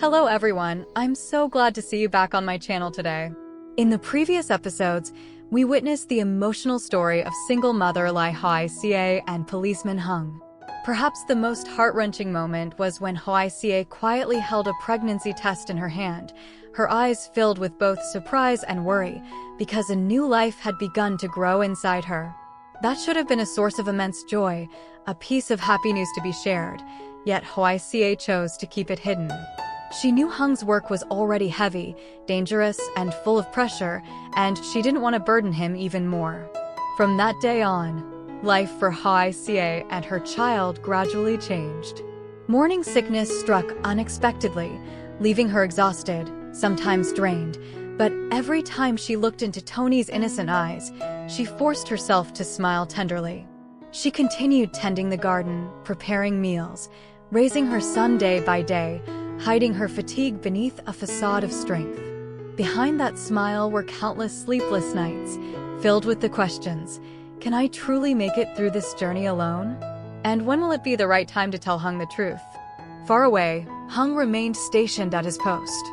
Hello everyone, I'm so glad to see you back on my channel today. In the previous episodes, we witnessed the emotional story of single mother Ly Hoai Ca and policeman Hùng. Perhaps the most heart-wrenching moment was when Hoai Ca quietly held a pregnancy test in her hand, her eyes filled with both surprise and worry, because a new life had begun to grow inside her. That should have been a source of immense joy, a piece of happy news to be shared, yet Hoai Ca chose to keep it hidden. She knew Hung's work was already heavy, dangerous, and full of pressure, and she didn't want to burden him even more. From that day on, life for Hoai Ca and her child gradually changed. Morning sickness struck unexpectedly, leaving her exhausted, sometimes drained, but every time she looked into Tony's innocent eyes, she forced herself to smile tenderly. She continued tending the garden, preparing meals, raising her son day by day, hiding her fatigue beneath a facade of strength. Behind that smile were countless sleepless nights, filled with the questions, can I truly make it through this journey alone? And when will it be the right time to tell Hung the truth? Far away, Hung remained stationed at his post.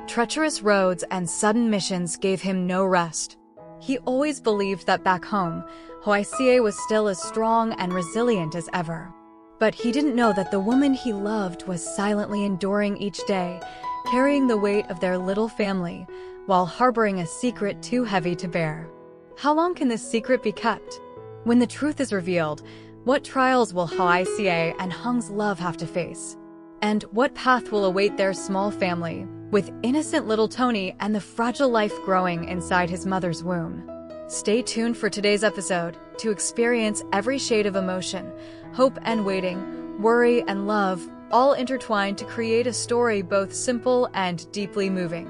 Treacherous roads and sudden missions gave him no rest. He always believed that back home, Hoai Ca was still as strong and resilient as ever. But he didn't know that the woman he loved was silently enduring each day, carrying the weight of their little family, while harboring a secret too heavy to bear. How long can this secret be kept? When the truth is revealed, what trials will Hoai Ca and Hung's love have to face? And what path will await their small family, with innocent little Tony and the fragile life growing inside his mother's womb? Stay tuned for today's episode to experience every shade of emotion, hope and waiting, worry and love, all intertwined to create a story both simple and deeply moving.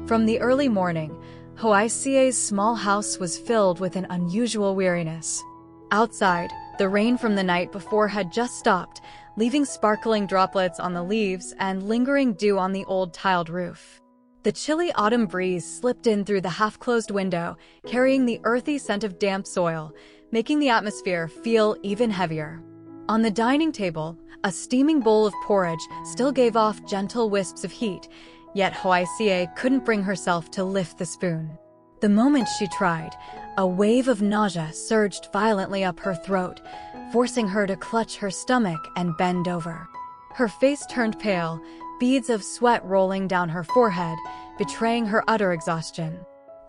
From the early morning, Hoai Ca's small house was filled with an unusual weariness. Outside, the rain from the night before had just stopped, leaving sparkling droplets on the leaves and lingering dew on the old tiled roof. The chilly autumn breeze slipped in through the half-closed window, carrying the earthy scent of damp soil, making the atmosphere feel even heavier. On the dining table, a steaming bowl of porridge still gave off gentle wisps of heat, yet Hoai Ca couldn't bring herself to lift the spoon. The moment she tried, a wave of nausea surged violently up her throat, forcing her to clutch her stomach and bend over. Her face turned pale, beads of sweat rolling down her forehead, betraying her utter exhaustion.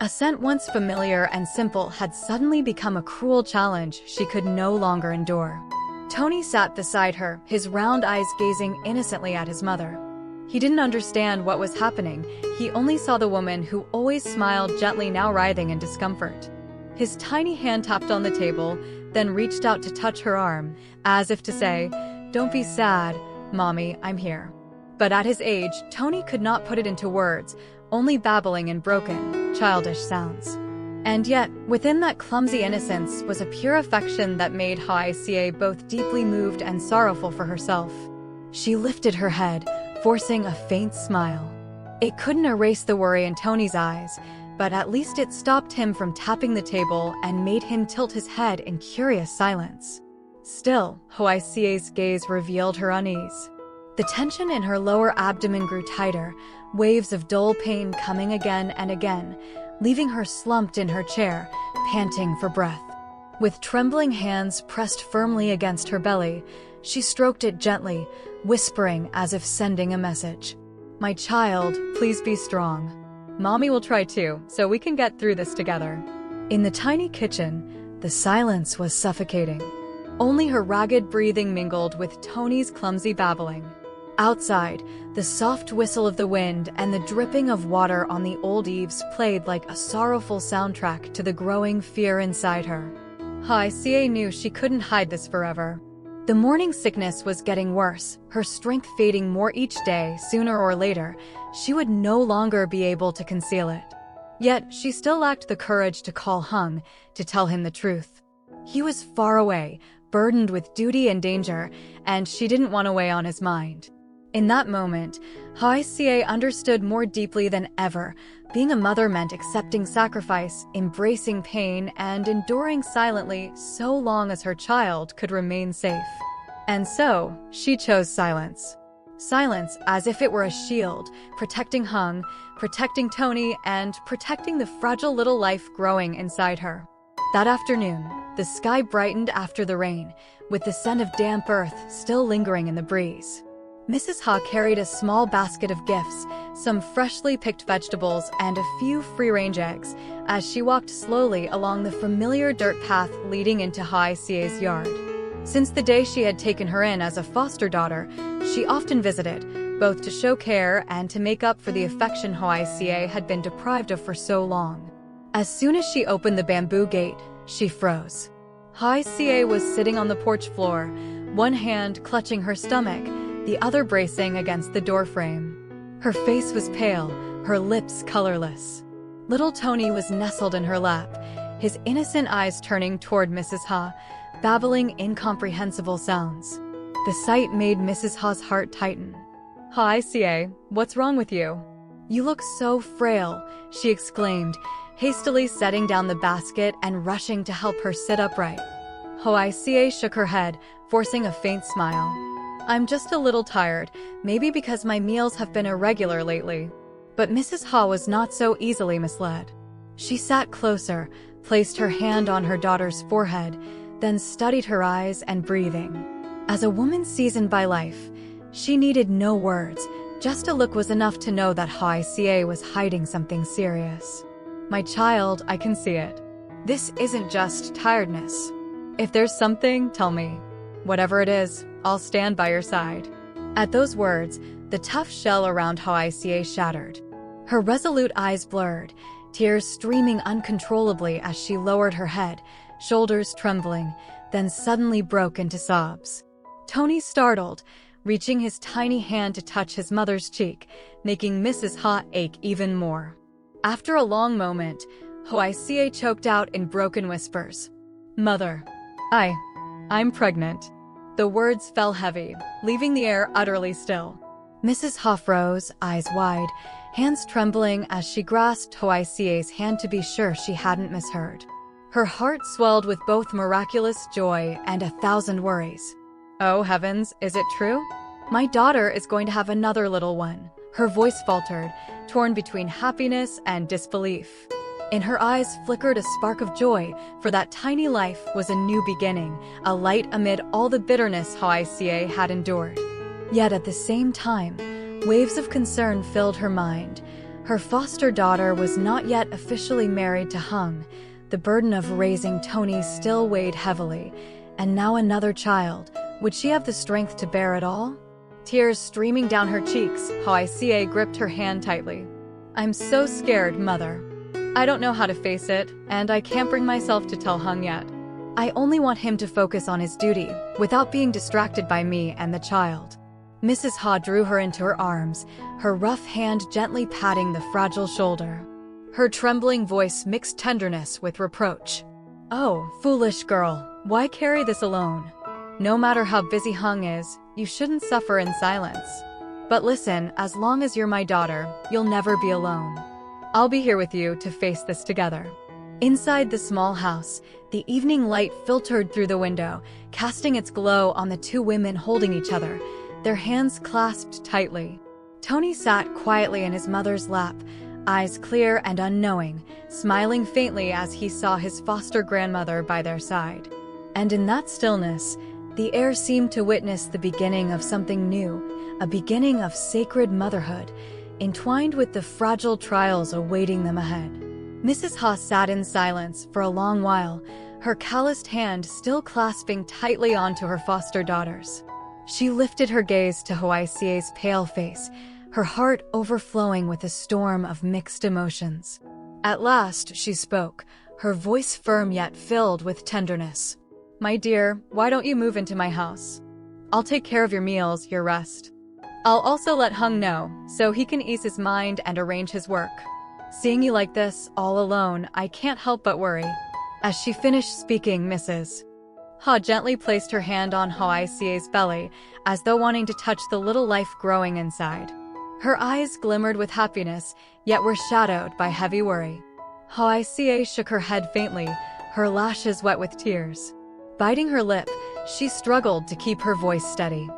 A scent once familiar and simple had suddenly become a cruel challenge she could no longer endure. Tony sat beside her, his round eyes gazing innocently at his mother. He didn't understand what was happening, he only saw the woman who always smiled gently now writhing in discomfort. His tiny hand tapped on the table, then reached out to touch her arm, as if to say, "Don't be sad, Mommy, I'm here." But at his age, Tony could not put it into words, only babbling in broken, childish sounds. And yet, within that clumsy innocence was a pure affection that made Hoai Ca both deeply moved and sorrowful for herself. She lifted her head, forcing a faint smile. It couldn't erase the worry in Tony's eyes, but at least it stopped him from tapping the table and made him tilt his head in curious silence. Still, Hoai Ca's gaze revealed her unease. The tension in her lower abdomen grew tighter, waves of dull pain coming again and again, leaving her slumped in her chair, panting for breath. With trembling hands pressed firmly against her belly, she stroked it gently, whispering as if sending a message. "My child, please be strong. Mommy will try too, so we can get through this together." In the tiny kitchen, the silence was suffocating. Only her ragged breathing mingled with Tony's clumsy babbling. Outside, the soft whistle of the wind and the dripping of water on the old eaves played like a sorrowful soundtrack to the growing fear inside her. Hoai Ca knew she couldn't hide this forever. The morning sickness was getting worse, her strength fading more each day. Sooner or later, she would no longer be able to conceal it. Yet, she still lacked the courage to call Hung, to tell him the truth. He was far away, burdened with duty and danger, and she didn't want to weigh on his mind. In that moment, Hoai Ca understood more deeply than ever. Being a mother meant accepting sacrifice, embracing pain, and enduring silently so long as her child could remain safe. And so, she chose silence. Silence as if it were a shield, protecting Hung, protecting Tony, and protecting the fragile little life growing inside her. That afternoon, the sky brightened after the rain, with the scent of damp earth still lingering in the breeze. Mrs. Ha carried a small basket of gifts, some freshly picked vegetables, and a few free-range eggs, as she walked slowly along the familiar dirt path leading into Hoai Ca's yard. Since the day she had taken her in as a foster daughter, she often visited, both to show care and to make up for the affection Hoai Ca had been deprived of for so long. As soon as she opened the bamboo gate, she froze. Hoai Ca was sitting on the porch floor, one hand clutching her stomach, the other bracing against the doorframe. Her face was pale, her lips colorless. Little Tony was nestled in her lap, his innocent eyes turning toward Mrs. Ha, babbling incomprehensible sounds. The sight made Mrs. Ha's heart tighten. "Hoai Ca, what's wrong with you? You look so frail," she exclaimed, hastily setting down the basket and rushing to help her sit upright. Hoai Ca shook her head, forcing a faint smile. "I'm just a little tired, maybe because my meals have been irregular lately." But Mrs. Ha was not so easily misled. She sat closer, placed her hand on her daughter's forehead, then studied her eyes and breathing. As a woman seasoned by life, she needed no words, just a look was enough to know that Hoai Ca was hiding something serious. "My child, I can see it. This isn't just tiredness. If there's something, tell me. Whatever it is, I'll stand by your side." At those words, the tough shell around Hoai Ca shattered. Her resolute eyes blurred, tears streaming uncontrollably as she lowered her head, shoulders trembling, then suddenly broke into sobs. Tony startled, reaching his tiny hand to touch his mother's cheek, making Mrs. Ha ache even more. After a long moment, Hoai Ca choked out in broken whispers, "Mother, I'm pregnant." The words fell heavy, leaving the air utterly still. Mrs. Ha froze, eyes wide, hands trembling as she grasped Hoai Ca's hand to be sure she hadn't misheard. Her heart swelled with both miraculous joy and 1,000 worries. "Oh heavens, is it true? My daughter is going to have another little one." Her voice faltered, torn between happiness and disbelief. In her eyes flickered a spark of joy, for that tiny life was a new beginning, a light amid all the bitterness Hoai Ca had endured. Yet at the same time, waves of concern filled her mind. Her foster daughter was not yet officially married to Hung. The burden of raising Tony still weighed heavily, and now another child. Would she have the strength to bear it all? Tears streaming down her cheeks, Hoai Ca gripped her hand tightly. "I'm so scared, Mother. I don't know how to face it, and I can't bring myself to tell Hung yet. I only want him to focus on his duty, without being distracted by me and the child." Mrs. Ha drew her into her arms, her rough hand gently patting the fragile shoulder. Her trembling voice mixed tenderness with reproach. "Oh, foolish girl, why carry this alone? No matter how busy Hung is, you shouldn't suffer in silence. But listen, as long as you're my daughter, you'll never be alone. I'll be here with you to face this together." Inside the small house, the evening light filtered through the window, casting its glow on the two women holding each other, their hands clasped tightly. Tony sat quietly in his mother's lap, eyes clear and unknowing, smiling faintly as he saw his foster grandmother by their side. And in that stillness, the air seemed to witness the beginning of something new, a beginning of sacred motherhood, entwined with the fragile trials awaiting them ahead. Mrs. Ha sat in silence for a long while, her calloused hand still clasping tightly onto her foster daughter's. She lifted her gaze to Hoai Ca's pale face, her heart overflowing with a storm of mixed emotions. At last she spoke, her voice firm yet filled with tenderness. "My dear, why don't you move into my house? I'll take care of your meals, your rest. I'll also let Hung know, so he can ease his mind and arrange his work. Seeing you like this, all alone, I can't help but worry." As she finished speaking, Mrs. Ha gently placed her hand on Hoai Ca's belly, as though wanting to touch the little life growing inside. Her eyes glimmered with happiness, yet were shadowed by heavy worry. Hoai Ca shook her head faintly, her lashes wet with tears. Biting her lip, she struggled to keep her voice steady.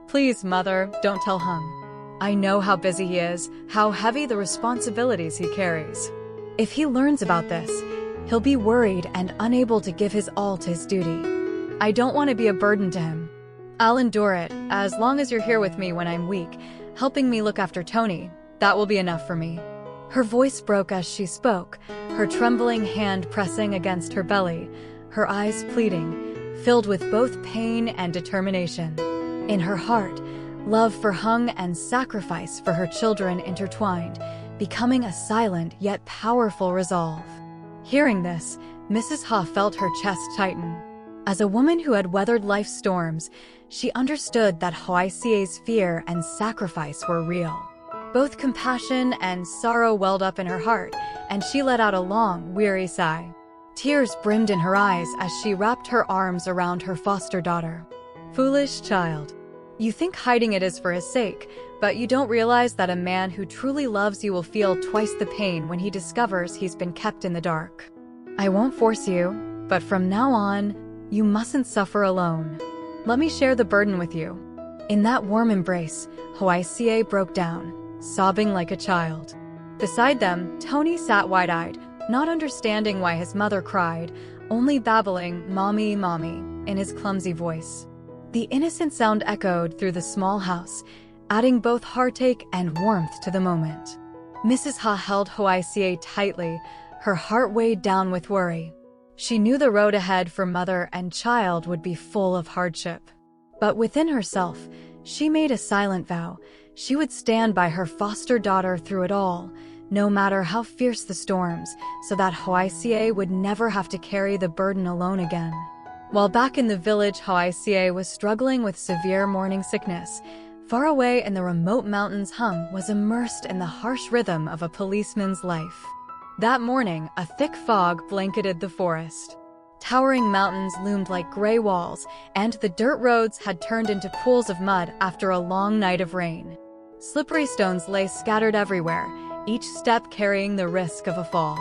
Please, Mother, don't tell Hung. I know how busy he is, how heavy the responsibilities he carries. If he learns about this, he'll be worried and unable to give his all to his duty. I don't want to be a burden to him. I'll endure it, as long as you're here with me when I'm weak, helping me look after Tony. That will be enough for me. Her voice broke as she spoke, her trembling hand pressing against her belly, her eyes pleading, filled with both pain and determination. In her heart, love for Hung and sacrifice for her children intertwined, becoming a silent yet powerful resolve. Hearing this, Mrs. Ha felt her chest tighten. As a woman who had weathered life's storms, she understood that Hoai Ca's fear and sacrifice were real. Both compassion and sorrow welled up in her heart, and she let out a long, weary sigh. Tears brimmed in her eyes as she wrapped her arms around her foster daughter. Foolish child. You think hiding it is for his sake, but you don't realize that a man who truly loves you will feel twice the pain when he discovers he's been kept in the dark. I won't force you, but from now on, you mustn't suffer alone. Let me share the burden with you. In that warm embrace, Hoai Ca broke down, sobbing like a child. Beside them, Tony sat wide-eyed, not understanding why his mother cried, only babbling, "Mommy, Mommy," in his clumsy voice. The innocent sound echoed through the small house, adding both heartache and warmth to the moment. Mrs. Ha held Hoai Ca tightly, her heart weighed down with worry. She knew the road ahead for mother and child would be full of hardship. But within herself, she made a silent vow. She would stand by her foster daughter through it all, no matter how fierce the storms, so that Hoai Ca would never have to carry the burden alone again. While back in the village, Hoai Ca was struggling with severe morning sickness. Far away in the remote mountains, Hung was immersed in the harsh rhythm of a policeman's life. That morning, a thick fog blanketed the forest. Towering mountains loomed like gray walls, and the dirt roads had turned into pools of mud after a long night of rain. Slippery stones lay scattered everywhere, each step carrying the risk of a fall.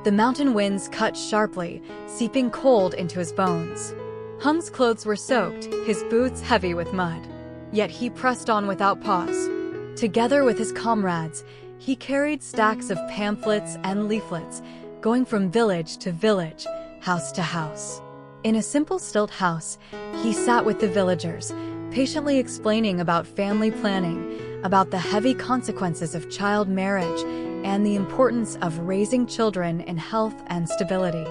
The mountain winds cut sharply, seeping cold into his bones. Hung's clothes were soaked, his boots heavy with mud. Yet he pressed on without pause. Together with his comrades, he carried stacks of pamphlets and leaflets, going from village to village, house to house. In a simple stilt house, he sat with the villagers, patiently explaining about family planning, about the heavy consequences of child marriage, and the importance of raising children in health and stability.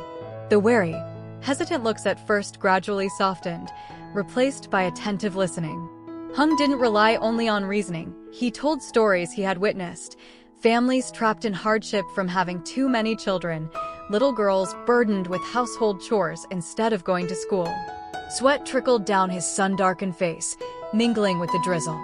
The wary, hesitant looks at first gradually softened, replaced by attentive listening. Hung didn't rely only on reasoning. He told stories he had witnessed. Families trapped in hardship from having too many children, little girls burdened with household chores instead of going to school. Sweat trickled down his sun-darkened face, mingling with the drizzle.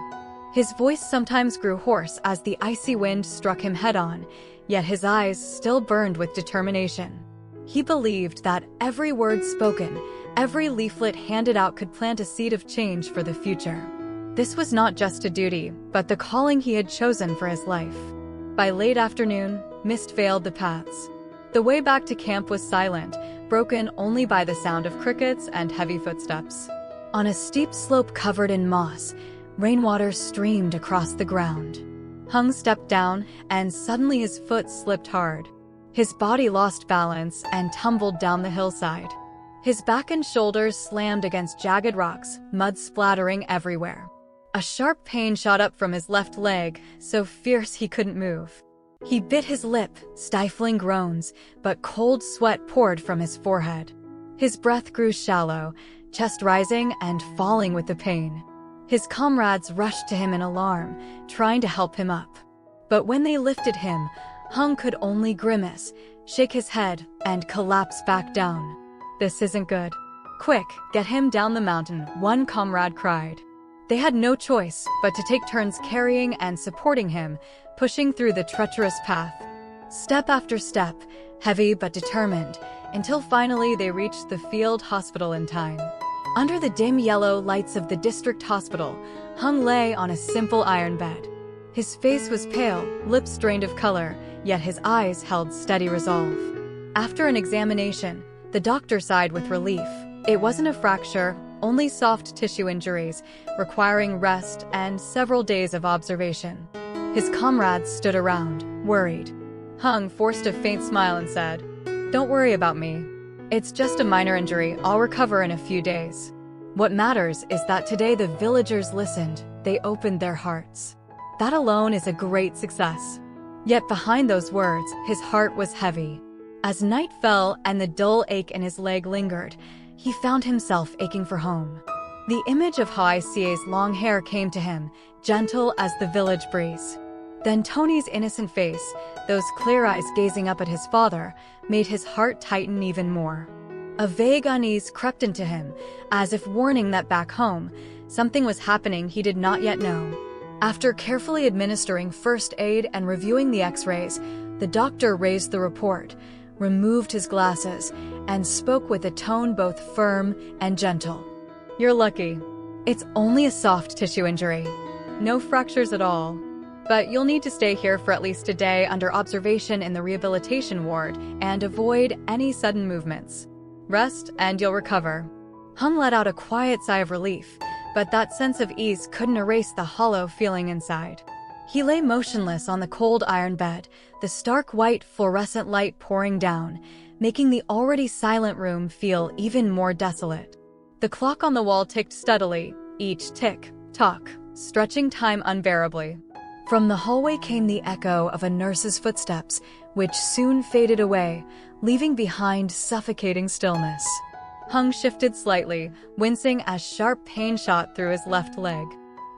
His voice sometimes grew hoarse as the icy wind struck him head-on, yet his eyes still burned with determination. He believed that every word spoken, every leaflet handed out could plant a seed of change for the future. This was not just a duty, but the calling he had chosen for his life. By late afternoon, mist veiled the paths. The way back to camp was silent, broken only by the sound of crickets and heavy footsteps. On a steep slope covered in moss, rainwater streamed across the ground. Hung stepped down, and suddenly his foot slipped hard. His body lost balance and tumbled down the hillside. His back and shoulders slammed against jagged rocks, mud splattering everywhere. A sharp pain shot up from his left leg, so fierce he couldn't move. He bit his lip, stifling groans, but cold sweat poured from his forehead. His breath grew shallow, chest rising and falling with the pain. His comrades rushed to him in alarm, trying to help him up. But when they lifted him, Hung could only grimace, shake his head, and collapse back down. "This isn't good. Quick, get him down the mountain," one comrade cried. They had no choice but to take turns carrying and supporting him, pushing through the treacherous path. Step after step, heavy but determined, until finally they reached the field hospital in time. Under the dim yellow lights of the district hospital, Hung lay on a simple iron bed. His face was pale, lips drained of color, yet his eyes held steady resolve. After an examination, the doctor sighed with relief. It wasn't a fracture, only soft tissue injuries, requiring rest and several days of observation. His comrades stood around, worried. Hung forced a faint smile and said, "Don't worry about me. It's just a minor injury. I'll recover in a few days." What matters is that today the villagers listened. They opened their hearts. That alone is a great success. Yet behind those words, his heart was heavy. As night fell and the dull ache in his leg lingered, he found himself aching for home. The image of Hoai Ca's long hair came to him, gentle as the village breeze. Then Tony's innocent face, those clear eyes gazing up at his father, made his heart tighten even more. A vague unease crept into him, as if warning that back home, something was happening he did not yet know. After carefully administering first aid and reviewing the x-rays, the doctor raised the report, removed his glasses, and spoke with a tone both firm and gentle. "You're lucky. It's only a soft tissue injury. No fractures at all. But you'll need to stay here for at least a day under observation in the rehabilitation ward and avoid any sudden movements. Rest and you'll recover." Hung let out a quiet sigh of relief, but that sense of ease couldn't erase the hollow feeling inside. He lay motionless on the cold iron bed, the stark white fluorescent light pouring down, making the already silent room feel even more desolate. The clock on the wall ticked steadily, each tick-tock, stretching time unbearably. From the hallway came the echo of a nurse's footsteps, which soon faded away, leaving behind suffocating stillness. Hung shifted slightly, wincing as sharp pain shot through his left leg.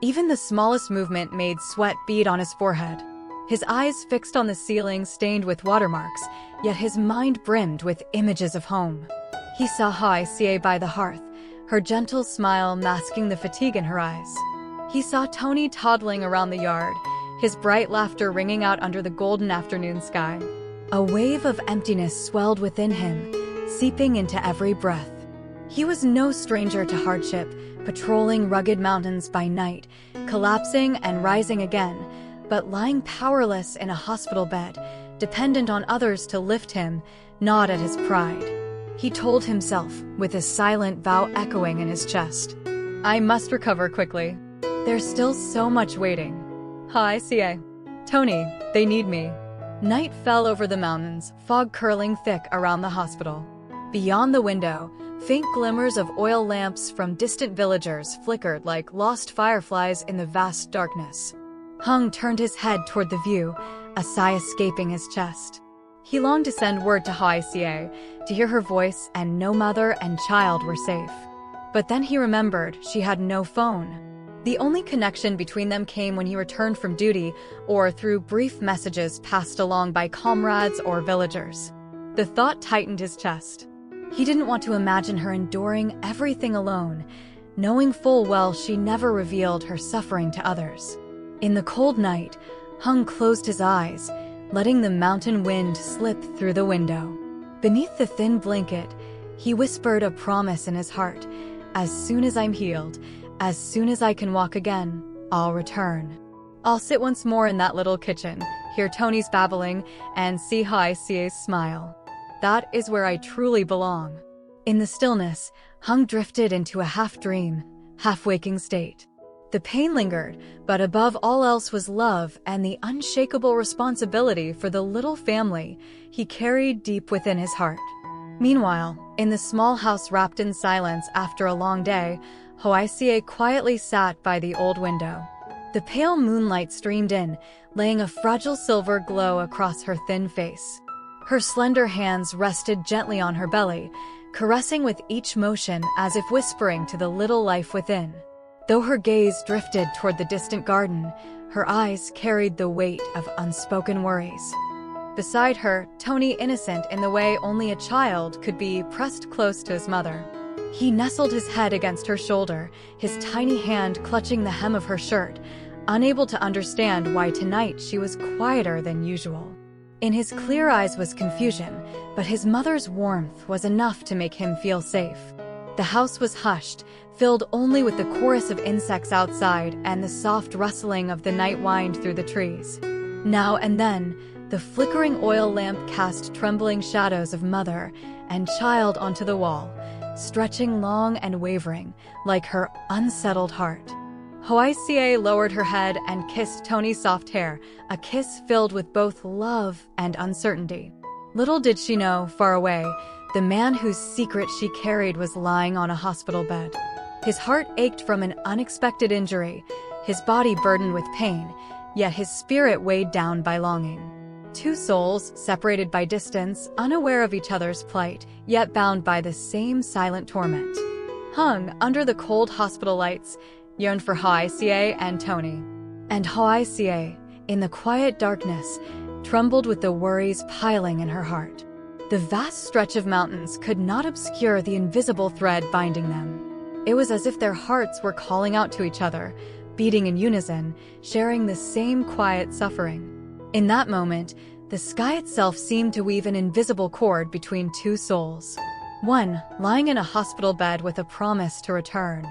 Even the smallest movement made sweat bead on his forehead. His eyes fixed on the ceiling stained with watermarks, yet his mind brimmed with images of home. He saw Hoai Ca by the hearth, her gentle smile masking the fatigue in her eyes. He saw Tony toddling around the yard, his bright laughter ringing out under the golden afternoon sky. A wave of emptiness swelled within him, seeping into every breath. He was no stranger to hardship, patrolling rugged mountains by night, collapsing and rising again, but lying powerless in a hospital bed, dependent on others to lift him, gnawed at his pride. He told himself, with a silent vow echoing in his chest, "I must recover quickly. There's still so much waiting. Hoai Ca. Tony, they need me." Night fell over the mountains, fog curling thick around the hospital. Beyond the window, faint glimmers of oil lamps from distant villagers flickered like lost fireflies in the vast darkness. Hung turned his head toward the view, a sigh escaping his chest. He longed to send word to Hoai Ca, to hear her voice and know mother and child were safe. But then he remembered she had no phone. The only connection between them came when he returned from duty or through brief messages passed along by comrades or villagers. The thought tightened his chest. He didn't want to imagine her enduring everything alone, knowing full well she never revealed her suffering to others. In the cold night, Hung closed his eyes, letting the mountain wind slip through the window. Beneath the thin blanket, he whispered a promise in his heart. "As soon as I'm healed, as soon as I can walk again, I'll return. I'll sit once more in that little kitchen, hear Tony's babbling, and see Hoai Ca's smile. That is where I truly belong." In the stillness, Hung drifted into a half-dream, half-waking state. The pain lingered, but above all else was love and the unshakable responsibility for the little family he carried deep within his heart. Meanwhile, in the small house wrapped in silence after a long day, Hoai Ca quietly sat by the old window. The pale moonlight streamed in, laying a fragile silver glow across her thin face. Her slender hands rested gently on her belly, caressing with each motion as if whispering to the little life within. Though her gaze drifted toward the distant garden, her eyes carried the weight of unspoken worries. Beside her, Tony, innocent in the way only a child could be, pressed close to his mother. He nestled his head against her shoulder, his tiny hand clutching the hem of her shirt, unable to understand why tonight she was quieter than usual. In his clear eyes was confusion, but his mother's warmth was enough to make him feel safe. The house was hushed, filled only with the chorus of insects outside and the soft rustling of the night wind through the trees. Now and then, the flickering oil lamp cast trembling shadows of mother and child onto the wall, stretching long and wavering, like her unsettled heart. Hoai Ca lowered her head and kissed Tony's soft hair, a kiss filled with both love and uncertainty. Little did she know, far away, the man whose secret she carried was lying on a hospital bed. His heart ached from an unexpected injury, his body burdened with pain, yet his spirit weighed down by longing. Two souls, separated by distance, unaware of each other's plight, yet bound by the same silent torment. Hung under the cold hospital lights, yearned for Hoai Ca and Tony. And Hoai Ca, in the quiet darkness, trembled with the worries piling in her heart. The vast stretch of mountains could not obscure the invisible thread binding them. It was as if their hearts were calling out to each other, beating in unison, sharing the same quiet suffering. In that moment, the sky itself seemed to weave an invisible cord between two souls. One, lying in a hospital bed with a promise to return.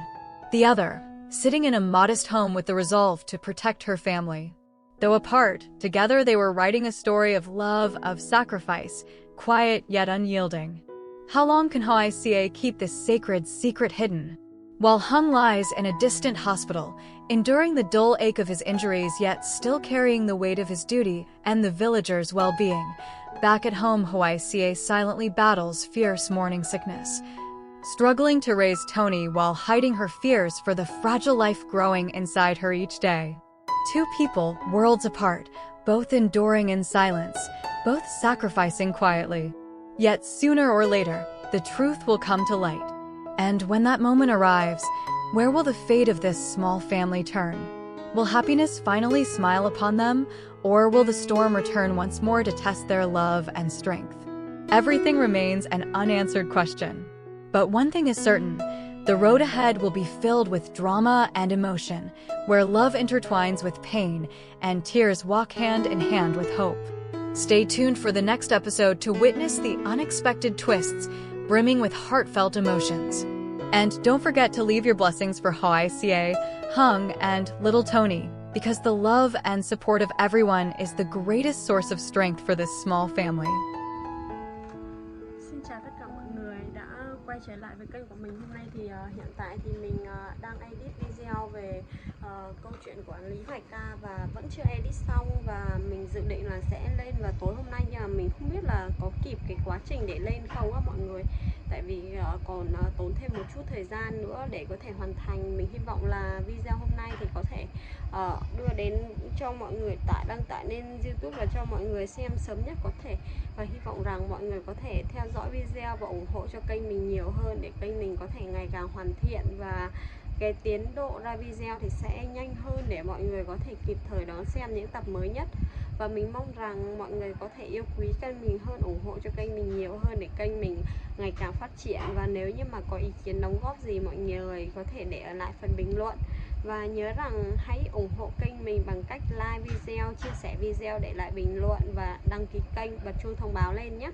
The other, sitting in a modest home with the resolve to protect her family. Though apart, together they were writing a story of love, of sacrifice, quiet yet unyielding. How long can Hoai Ca keep this sacred secret hidden? While Hung lies in a distant hospital, enduring the dull ache of his injuries yet still carrying the weight of his duty and the villagers' well-being, back at home Hoai Ca silently battles fierce morning sickness, struggling to raise Tony while hiding her fears for the fragile life growing inside her each day. Two people, worlds apart, both enduring in silence, both sacrificing quietly. Yet sooner or later, the truth will come to light. And when that moment arrives, where will the fate of this small family turn? Will happiness finally smile upon them, or will the storm return once more to test their love and strength? Everything remains an unanswered question. But one thing is certain, the road ahead will be filled with drama and emotion, where love intertwines with pain and tears walk hand in hand with hope. Stay tuned for the next episode to witness the unexpected twists brimming with heartfelt emotions. And don't forget to leave your blessings for Hoai Ca, Hung, and little Tony, because the love and support of everyone is the greatest source of strength for this small family. Xin chào tất cả mọi người đã quay trở lại với kênh của mình. Hôm nay thì hiện tại thì mình đang edit video về câu chuyện của Ly Hoai Ca và vẫn chưa edit xong, và mình dự định là sẽ lên vào tối hôm nay, nhưng mà mình không biết là có kịp cái quá trình để lên không á mọi người, tại vì còn tốn thêm một chút thời gian nữa để có thể hoàn thành. Mình hy vọng là video hôm nay thì có thể đưa đến cho mọi người, đăng tải lên YouTube và cho mọi người xem sớm nhất có thể, và hy vọng rằng mọi người có thể theo dõi video và ủng hộ cho kênh mình nhiều hơn để kênh mình có thể ngày càng hoàn thiện, và cái tiến độ ra video thì sẽ nhanh hơn để mọi người có thể kịp thời đón xem những tập mới nhất. Và mình mong rằng mọi người có thể yêu quý kênh mình hơn, ủng hộ cho kênh mình nhiều hơn để kênh mình ngày càng phát triển. Và nếu như mà có ý kiến đóng góp gì, mọi người có thể để ở lại phần bình luận. Và nhớ rằng hãy ủng hộ kênh mình bằng cách like video, chia sẻ video, để lại bình luận và đăng ký kênh, bật chuông thông báo lên nhé.